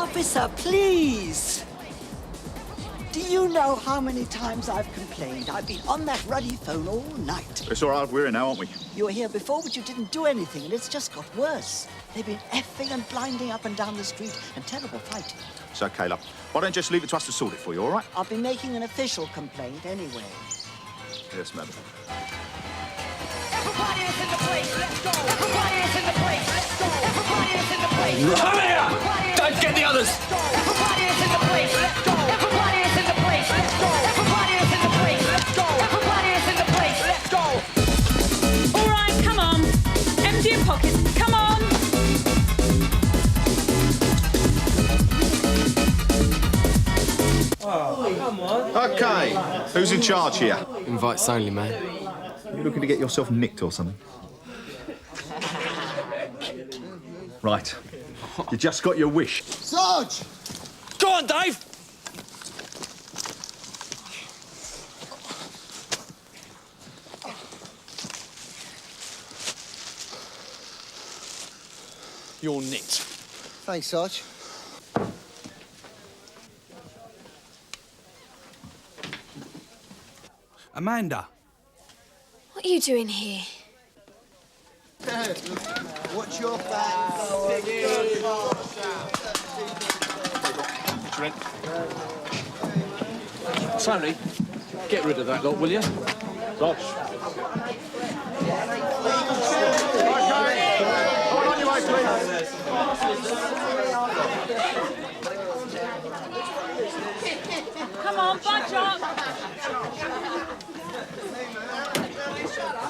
Officer, please! Do you know how many times I've complained? I've been on that ruddy phone all night. It's all right, we're here now, aren't we? You were here before, but you didn't do anything, and it's just got worse. They've been effing and blinding up and down the street, and terrible fighting. So, Caleb, why don't you just leave it to us to sort it for you, all right? I'll be making an official complaint anyway. Yes, madam. Everybody is in the place, let's go! Everybody is in the place, let's go! Everybody is in the place! Come here! Don't get the others! Everybody is in the place, let's go! Everybody is in the place, let's go! Everybody is in the place, let's go! Everybody is in the place, let's go! All right, come on. Empty your pockets, come on! Oh, come on. Okay, who's in charge here? Invites only, man. You looking to get yourself nicked or something? Right. You just got your wish. Sarge! Go on, Dave! You're nicked. Thanks, Sarge. Amanda. What are you doing here? Watch your back. Tony, get rid of that lot, will you? Roach. Hold on your way, please. Come on, budge up!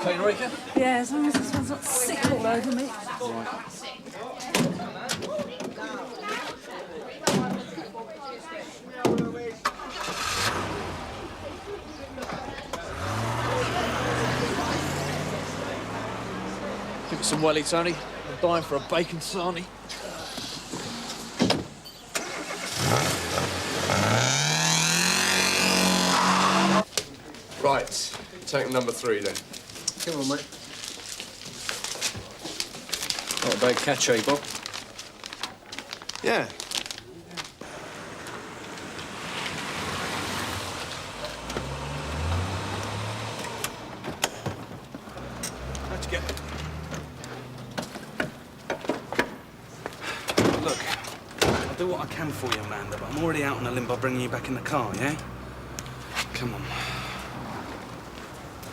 Okay, Eureka? Yeah, as long as this one's not sick all over me. Give it some welly, Tony. I'm dying for a bacon sarnie. Right, take number 3 then. Come on, mate. Not a bad catch, eh, Bob? Yeah. How'd you get? Look, I'll do what I can for you, Amanda, but I'm already out on a limb by bringing you back in the car, yeah? Come on.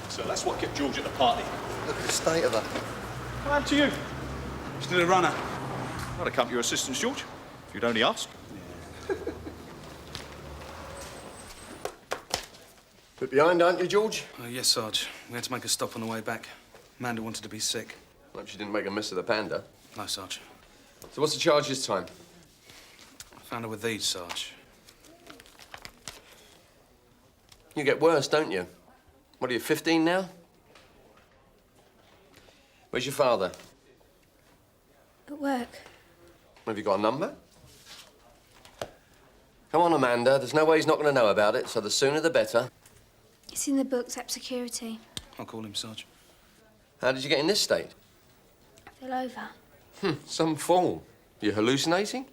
So that's what kept George at the party. Look at the state of her. What happened to you? Still a runner. I'd have come to your assistance, George, if you'd only asked. Bit behind, aren't you, George? Oh, yes, Sarge. We had to make a stop on the way back. Amanda wanted to be sick. Hope she didn't make a mess of the panda. No, Sarge. So what's the charge this time? I found her with these, Sarge. You get worse, don't you? What are you, 15 now? Where's your father? At work. Have you got a number? Come on, Amanda. There's no way he's not going to know about it, so the sooner the better. It's in the books, app security. I'll call him, Sarge. How did you get in this state? I fell over. Some fool. You hallucinating?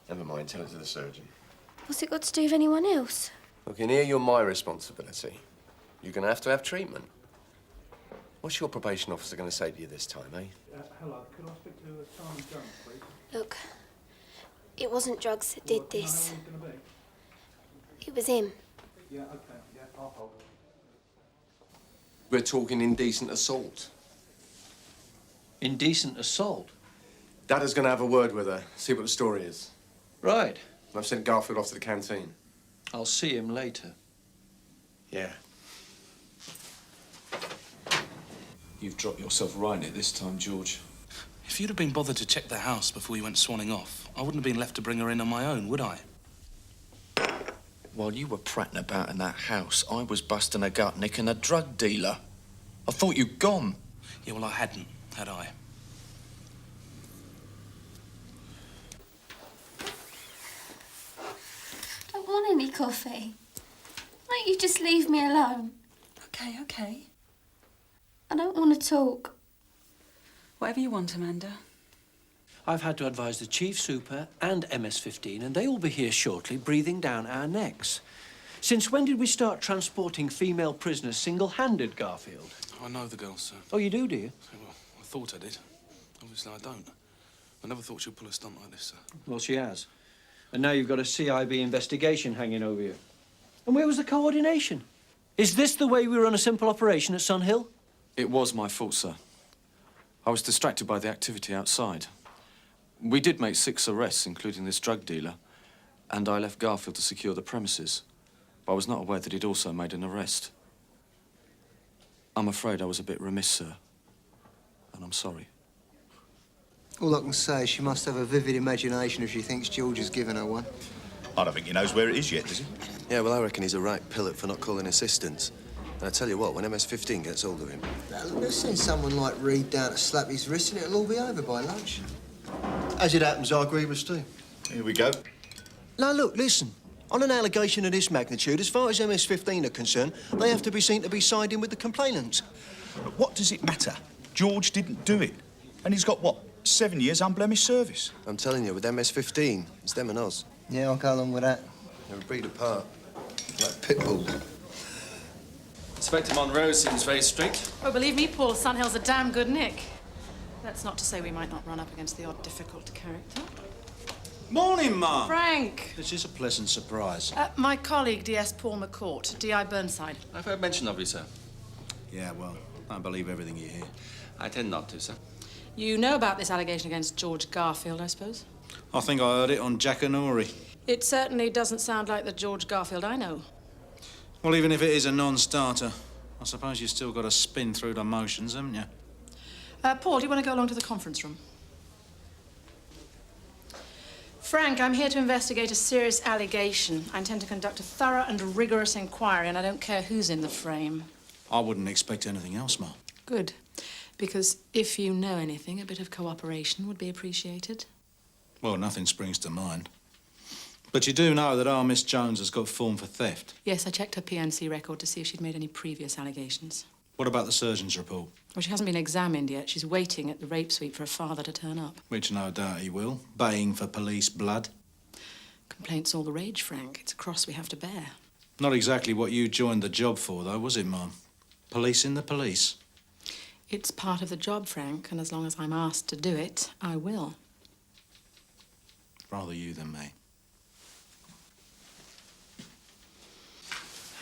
Never mind, tell it to the surgeon. What's it got to do with anyone else? Look, in here, you're my responsibility. You're going to have treatment. What's your probation officer going to say to you this time, eh? Hello, could I speak to Simon Jones, please? Look, it wasn't drugs that did this. Do you know who it's going to be? It was him. Yeah, OK, yeah, I'll hold. We're talking indecent assault. Indecent assault? Dad is going to have a word with her, see what the story is. Right. I've sent Garfield off to the canteen. I'll see him later. Yeah. You've dropped yourself right in it this time, George. If you'd have been bothered to check the house before you went swanning off, I wouldn't have been left to bring her in on my own, would I? While you were prattling about in that house, I was busting a gut nicking a drug dealer. I thought you'd gone. Yeah, well, I hadn't, had I? I don't want any coffee. Why don't you just leave me alone? OK, OK. I don't want to talk. Whatever you want, Amanda. I've had to advise the Chief Super and MS-15, and they will be here shortly, breathing down our necks. Since when did we start transporting female prisoners single-handed, Garfield? I know the girl, sir. Oh, you do you? Well, I thought I did. Obviously, I don't. I never thought she'd pull a stunt like this, sir. Well, she has. And now you've got a CIB investigation hanging over you. And where was the coordination? Is this the way we run a simple operation at Sun Hill? It was my fault, sir. I was distracted by the activity outside. We did make 6 arrests, including this drug dealer, and I left Garfield to secure the premises. But I was not aware that he'd also made an arrest. I'm afraid I was a bit remiss, sir, and I'm sorry. All I can say is she must have a vivid imagination if she thinks George has given her one. I don't think he knows where it is yet, does he? Yeah, well, I reckon he's a right pillock for not calling assistance. And I tell you what, when MS-15 gets hold of him... Now, they'll send someone like Reid down to slap his wrist and it'll all be over by lunch. As it happens, I agree with Steve. Here we go. Now, look, listen. On an allegation of this magnitude, as far as MS-15 are concerned, they have to be seen to be siding with the complainants. But what does it matter? George didn't do it. And he's got, what, 7 years unblemished service? I'm telling you, with MS-15, it's them and us. Yeah, I'll go along with that. They're a breed apart. Like pit bulls. Inspector Monroe seems very strict. Oh, believe me, Paul, Sunhill's a damn good nick. That's not to say we might not run up against the odd difficult character. Morning, Ma. Frank! This is a pleasant surprise. My colleague, DS Paul McCourt, DI Burnside. I've heard mention of you, sir. Yeah, well, I don't believe everything you hear. I tend not to, sir. You know about this allegation against George Garfield, I suppose? I think I heard it on Jackanory. It certainly doesn't sound like the George Garfield I know. Well, even if it is a non-starter, I suppose you've still got to spin through the motions, haven't you? Paul, do you want to go along to the conference room? Frank, I'm here to investigate a serious allegation. I intend to conduct a thorough and rigorous inquiry, and I don't care who's in the frame. I wouldn't expect anything else, Ma. Good. Because if you know anything, a bit of cooperation would be appreciated. Well, nothing springs to mind. But you do know that our Miss Jones has got form for theft. Yes, I checked her PNC record to see if she'd made any previous allegations. What about the surgeon's report? Well, she hasn't been examined yet. She's waiting at the rape suite for her father to turn up. Which no doubt he will, baying for police blood. Complaints all the rage, Frank. It's a cross we have to bear. Not exactly what you joined the job for, though, was it, Mum? Policing the police. It's part of the job, Frank, and as long as I'm asked to do it, I will. Rather you than me.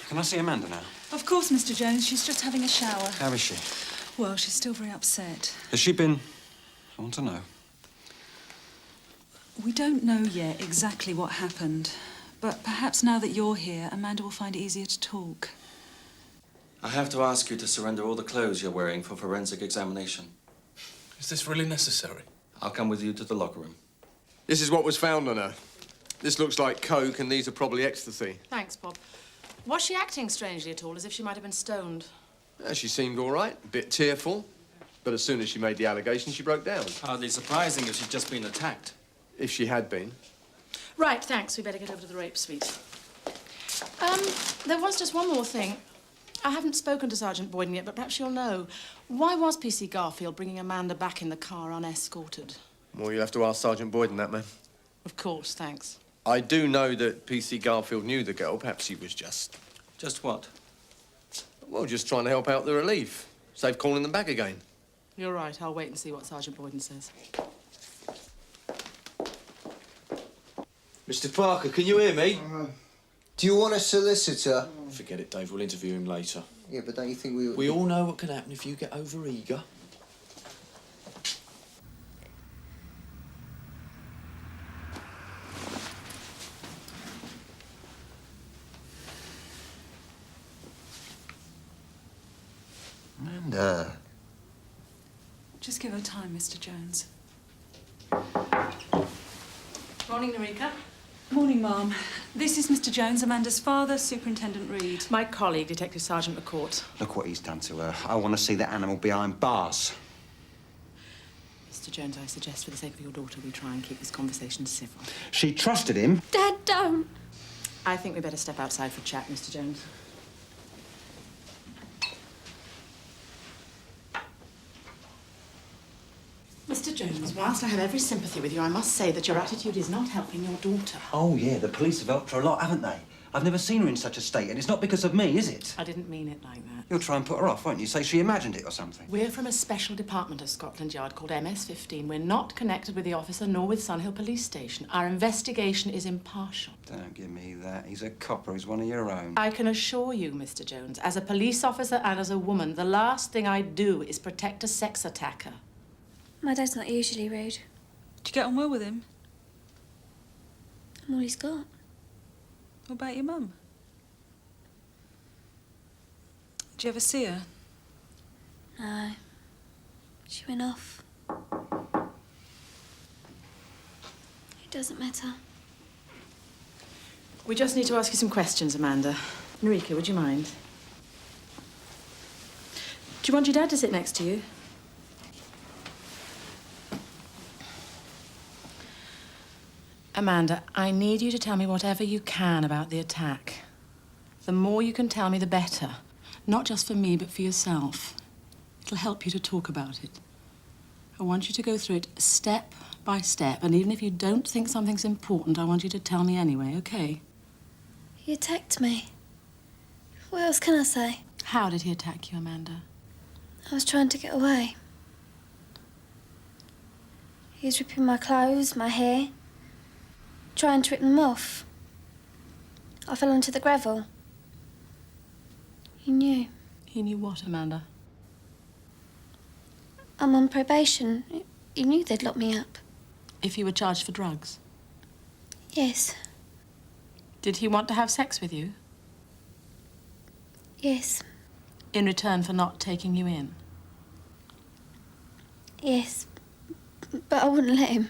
Can I see Amanda now? Of course, Mr. Jones. She's just having a shower. How is she? Well, she's still very upset. Has she been... I want to know. We don't know yet exactly what happened, but perhaps now that you're here, Amanda will find it easier to talk. I have to ask you to surrender all the clothes you're wearing for forensic examination. Is this really necessary? I'll come with you to the locker room. This is what was found on her. This looks like coke, and these are probably ecstasy. Thanks, Bob. Was she acting strangely at all, as if she might have been stoned? Yeah, she seemed all right, a bit tearful. But as soon as she made the allegation, she broke down. Hardly surprising if she'd just been attacked. If she had been. Right, thanks. We better get over to the rape suite. There was just one more thing. I haven't spoken to Sergeant Boyden yet, but perhaps you'll know. Why was PC Garfield bringing Amanda back in the car unescorted? Well, you'll have to ask Sergeant Boyden that, man. Of course, thanks. I do know that PC Garfield knew the girl. Perhaps he was just... Just what? Well, just trying to help out the relief. Save calling them back again. You're right. I'll wait and see what Sergeant Boyden says. Mr. Parker, can you hear me? Do you want a solicitor? Forget it, Dave. We'll interview him later. Yeah, but don't you think we... We all know what can happen if you get over-eager. Amanda. Just give her time, Mr. Jones. Morning, Narika. Morning, Ma'am. This is Mr. Jones, Amanda's father, Superintendent Reid. My colleague, Detective Sergeant McCourt. Look what he's done to her. I want to see that animal behind bars. Mr. Jones, I suggest for the sake of your daughter, we try and keep this conversation civil. She trusted him. Dad, don't. I think we better step outside for a chat, Mr. Jones. Mr. Jones, whilst I have every sympathy with you, I must say that your attitude is not helping your daughter. Oh, yeah, the police have helped her a lot, haven't they? I've never seen her in such a state, and it's not because of me, is it? I didn't mean it like that. You'll try and put her off, won't you? Say she imagined it or something. We're from a special department of Scotland Yard called MS-15. We're not connected with the officer nor with Sunhill Police Station. Our investigation is impartial. Don't give me that. He's a copper. He's one of your own. I can assure you, Mr. Jones, as a police officer and as a woman, the last thing I'd do is protect a sex attacker. My dad's not usually rude. Do you get on well with him? I'm all he's got. What about your mum? Did you ever see her? No. She went off. It doesn't matter. We just need to ask you some questions, Amanda. Enrique, would you mind? Do you want your dad to sit next to you? Amanda, I need you to tell me whatever you can about the attack. The more you can tell me, the better. Not just for me, but for yourself. It'll help you to talk about it. I want you to go through it step by step, and even if you don't think something's important, I want you to tell me anyway, okay? He attacked me. What else can I say? How did he attack you, Amanda? I was trying to get away. He was ripping my clothes, my hair, trying to rip them off. I fell onto the gravel. He knew. He knew what, Amanda? I'm on probation. He knew they'd lock me up. If you were charged for drugs? Yes. Did he want to have sex with you? Yes. In return for not taking you in? Yes. But I wouldn't let him.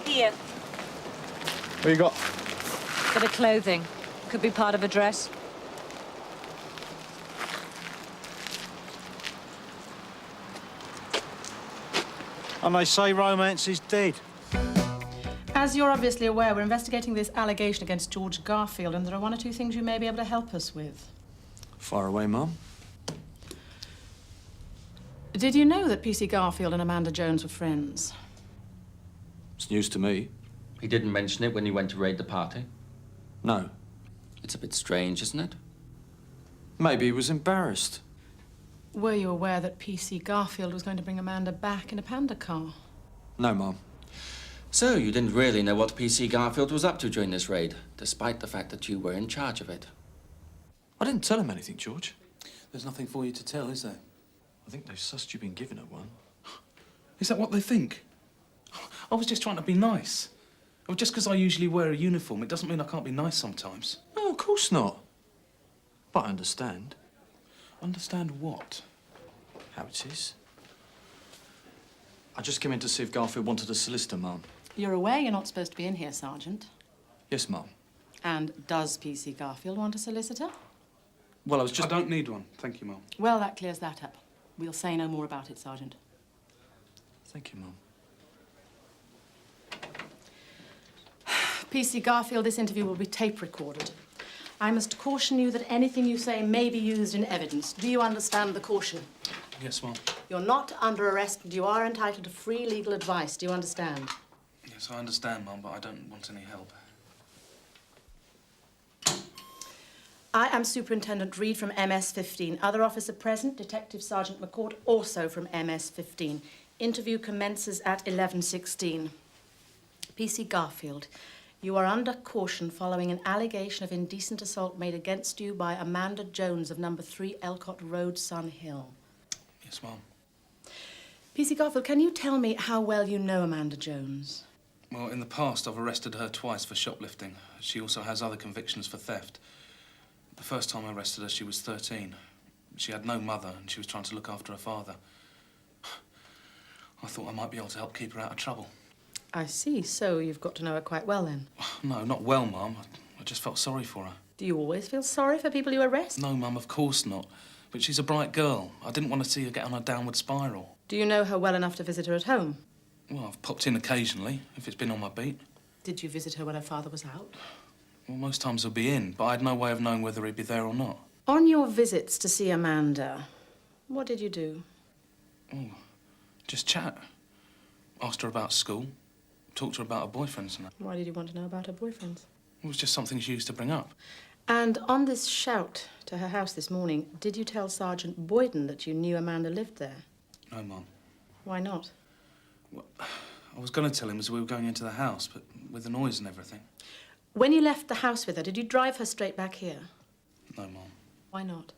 Here. What you got? Bit of clothing. Could be part of a dress. And they say romance is dead. As you're obviously aware, we're investigating this allegation against George Garfield, and there are one or two things you may be able to help us with. Fire away, Mum. Did you know that PC Garfield and Amanda Jones were friends? It's news to me. He didn't mention it when he went to raid the party? No. It's a bit strange, isn't it? Maybe he was embarrassed. Were you aware that PC Garfield was going to bring Amanda back in a panda car? No, Mum. So, you didn't really know what PC Garfield was up to during this raid, despite the fact that you were in charge of it? I didn't tell him anything, George. There's nothing for you to tell, is there? I think they've sussed you've been given her one. Is that what they think? I was just trying to be nice. Well, just because I usually wear a uniform, it doesn't mean I can't be nice sometimes. No, of course not. But I understand. Understand what? How it is. I just came in to see if Garfield wanted a solicitor, Mum. You're aware you're not supposed to be in here, Sergeant. Yes, Mum. And does PC Garfield want a solicitor? Well, I was just... I don't need one. Thank you, Mum. Well, that clears that up. We'll say no more about it, Sergeant. Thank you, Mum. PC Garfield, this interview will be tape recorded. I must caution you that anything you say may be used in evidence. Do you understand the caution? Yes, Mum. You're not under arrest, and you are entitled to free legal advice. Do you understand? Yes, I understand, Mum, but I don't want any help. I am Superintendent Reid from MS-15. Other officer present, Detective Sergeant McCourt, also from MS-15. Interview commences at 11:16. PC Garfield, you are under caution following an allegation of indecent assault made against you by Amanda Jones of number 3 Elcott Road, Sun Hill. Yes, Mum. PC Garfield, can you tell me how well you know Amanda Jones? Well, in the past, I've arrested her twice for shoplifting. She also has other convictions for theft. The first time I arrested her, she was 13. She had no mother, and she was trying to look after her father. I thought I might be able to help keep her out of trouble. I see. So you've got to know her quite well, then? No, not well, Mum. I just felt sorry for her. Do you always feel sorry for people you arrest? No, Mum, of course not. But she's a bright girl. I didn't want to see her get on a downward spiral. Do you know her well enough to visit her at home? Well, I've popped in occasionally, if it's been on my beat. Did you visit her when her father was out? Well, most times he'll be in, but I had no way of knowing whether he'd be there or not. On your visits to see Amanda, what did you do? Oh, just chat. Asked her about school. Talked to her about her boyfriends and that. Why did you want to know about her boyfriends? It was just something she used to bring up. And on this shout to her house this morning, did you tell Sergeant Boyden that you knew Amanda lived there? No, Mum. Why not? Well, I was going to tell him as we were going into the house, but with the noise and everything. When you left the house with her, did you drive her straight back here? No, Mum. Why not?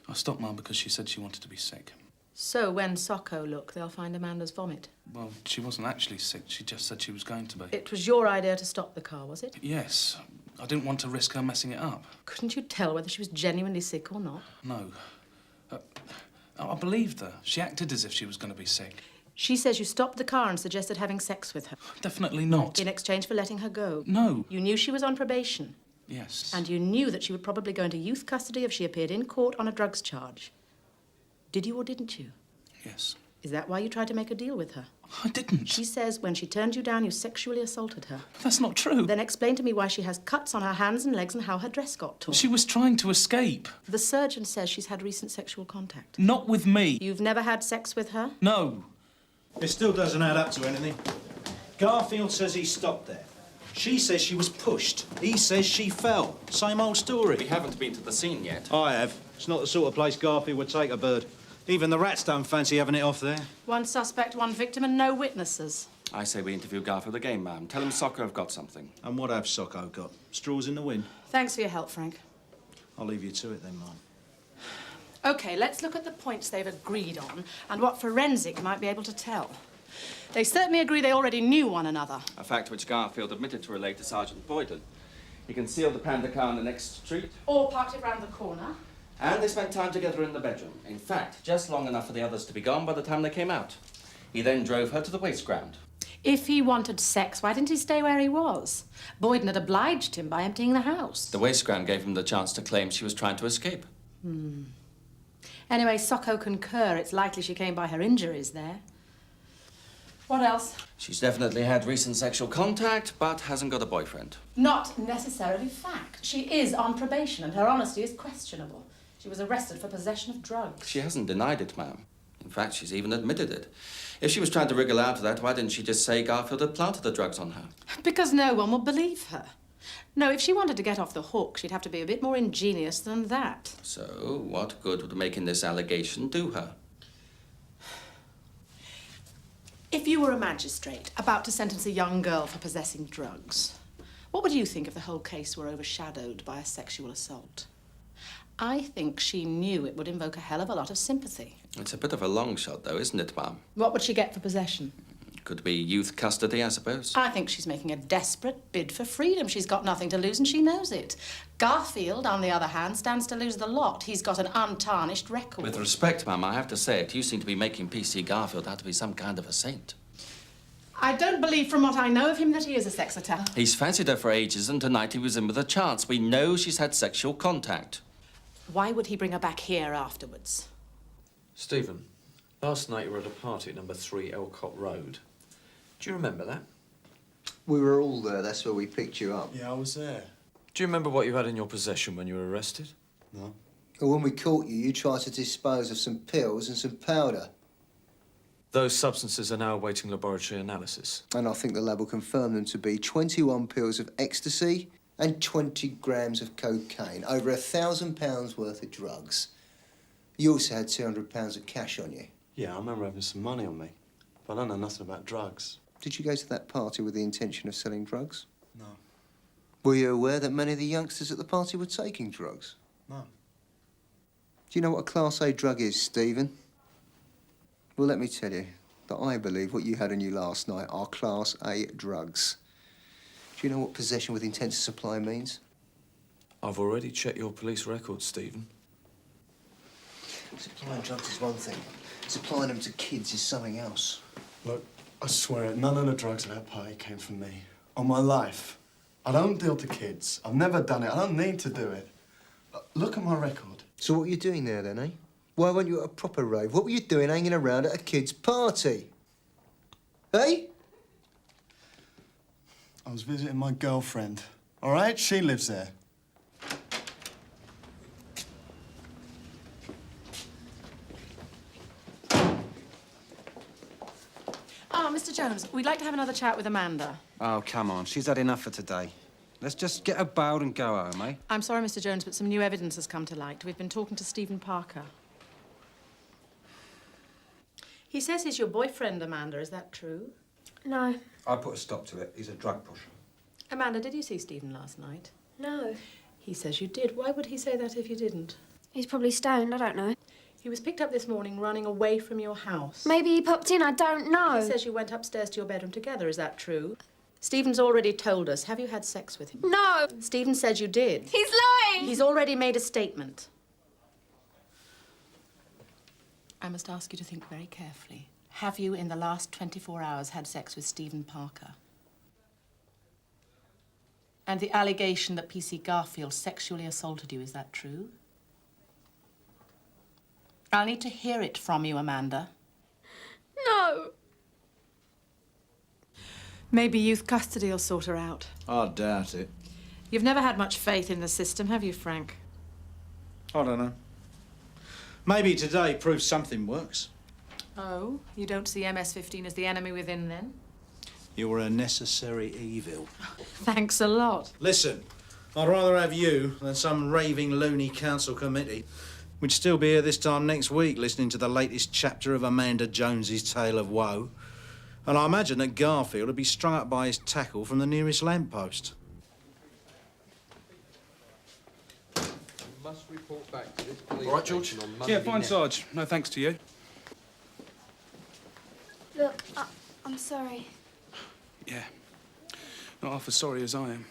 I stopped Mum because she said she wanted to be sick. So when Socko look, they'll find Amanda's vomit. Well, she wasn't actually sick. She just said she was going to be. It was your idea to stop the car, was it? Yes. I didn't want to risk her messing it up. Couldn't you tell whether she was genuinely sick or not? No. I believed her. She acted as if she was going to be sick. She says you stopped the car and suggested having sex with her. Definitely not. In exchange for letting her go. No. You knew she was on probation. Yes. And you knew that she would probably go into youth custody if she appeared in court on a drugs charge. Did you or didn't you? Yes. Is that why you tried to make a deal with her? I didn't. She says when she turned you down, you sexually assaulted her. That's not true. Then explain to me why she has cuts on her hands and legs and how her dress got torn. She was trying to escape. The surgeon says she's had recent sexual contact. Not with me. You've never had sex with her? No. It still doesn't add up to anything. Garfield says he stopped there. She says she was pushed. He says she fell. Same old story. We haven't been to the scene yet. I have. It's not the sort of place Garfield would take a bird. Even the rats don't fancy having it off there. One suspect, one victim, and no witnesses. I say we interview Garfield again, ma'am. Tell him Socko have got something. And what have Socko got? Straws in the wind? Thanks for your help, Frank. I'll leave you to it then, Mum. OK, let's look at the points they've agreed on and what forensic might be able to tell. They certainly agree they already knew one another. A fact which Garfield admitted to relate to Sergeant Boyden. He concealed the panda car in the next street. Or parked it round the corner. And they spent time together in the bedroom. In fact, just long enough for the others to be gone by the time they came out. He then drove her to the waste ground. If he wanted sex, why didn't he stay where he was? Boyden had obliged him by emptying the house. The waste ground gave him the chance to claim she was trying to escape. Anyway, Socko concur. It's likely she came by her injuries there. What else? She's definitely had recent sexual contact, but hasn't got a boyfriend. Not necessarily fact. She is on probation and her honesty is questionable. She was arrested for possession of drugs. She hasn't denied it, ma'am. In fact, she's even admitted it. If she was trying to wriggle out of that, why didn't she just say Garfield had planted the drugs on her? Because no one will believe her. No, if she wanted to get off the hook, she'd have to be a bit more ingenious than that. So, what good would making this allegation do her? If you were a magistrate about to sentence a young girl for possessing drugs, what would you think if the whole case were overshadowed by a sexual assault? I think she knew it would invoke a hell of a lot of sympathy. It's a bit of a long shot, though, isn't it, ma'am? What would she get for possession? Could be youth custody, I suppose. I think she's making a desperate bid for freedom. She's got nothing to lose and she knows it. Garfield, on the other hand, stands to lose the lot. He's got an untarnished record. With respect, ma'am, I have to say it. You seem to be making PC Garfield out to be some kind of a saint. I don't believe from what I know of him that he is a sex attacker. He's fancied her for ages, and tonight he was in with a chance. We know she's had sexual contact. Why would he bring her back here afterwards? Stephen, last night you were at a party at number 3 Elcott Road. Do you remember that? We were all there. That's where we picked you up. Yeah, I was there. Do you remember what you had in your possession when you were arrested? No. And when we caught you, you tried to dispose of some pills and some powder. Those substances are now awaiting laboratory analysis. And I think the lab will confirm them to be 21 pills of ecstasy and 20 grams of cocaine, over £1,000 worth of drugs. You also had £200 of cash on you. Yeah, I remember having some money on me, but I don't know nothing about drugs. Did you go to that party with the intention of selling drugs? No. Were you aware that many of the youngsters at the party were taking drugs? No. Do you know what a Class A drug is, Stephen? Well, let me tell you that I believe what you had on you last night are Class A drugs. Do you know what possession with intent to supply means? I've already checked your police records, Stephen. Supplying drugs is one thing. Supplying them to kids is something else. Look, I swear it, none of the drugs at that party came from me. On my life. I don't deal to kids. I've never done it. I don't need to do it. But look at my record. So what were you doing there, then, eh? Why weren't you at a proper rave? What were you doing hanging around at a kid's party? Eh? I was visiting my girlfriend All right? She lives there. Ah, Mr. Jones, we'd like to have another chat with Amanda. Oh, come on. She's had enough for today. Let's just get her bailed and go home, eh? I'm sorry, Mr. Jones, but some new evidence has come to light. We've been talking to Stephen Parker. He says he's your boyfriend, Amanda. Is that true? No. I put a stop to it. He's a drug pusher. Amanda, did you see Stephen last night? No. He says you did. Why would he say that if you didn't? He's probably stoned, I don't know. He was picked up this morning running away from your house. Maybe he popped in, I don't know. He says you went upstairs to your bedroom together. Is that true? Stephen's already told us. Have you had sex with him? No. Stephen says you did. He's lying. He's already made a statement. I must ask you to think very carefully. Have you, in the last 24 hours, had sex with Stephen Parker? And the allegation that P.C. Garfield sexually assaulted you, is that true? I'll need to hear it from you, Amanda. No. Maybe youth custody will sort her out. I doubt it. You've never had much faith in the system, have you, Frank? I don't know. Maybe today proves something works. Oh, you don't see MS-15 as the enemy within, then? You're a necessary evil. Thanks a lot. Listen, I'd rather have you than some raving loony council committee. We'd still be here this time next week listening to the latest chapter of Amanda Jones's tale of woe. And I imagine that Garfield would be strung up by his tackle from the nearest lamppost. You must report back to this police All right, George? station on Monday Yeah, fine, next. Sarge. No thanks to you. Look, I'm sorry. Yeah. Not half as sorry as I am.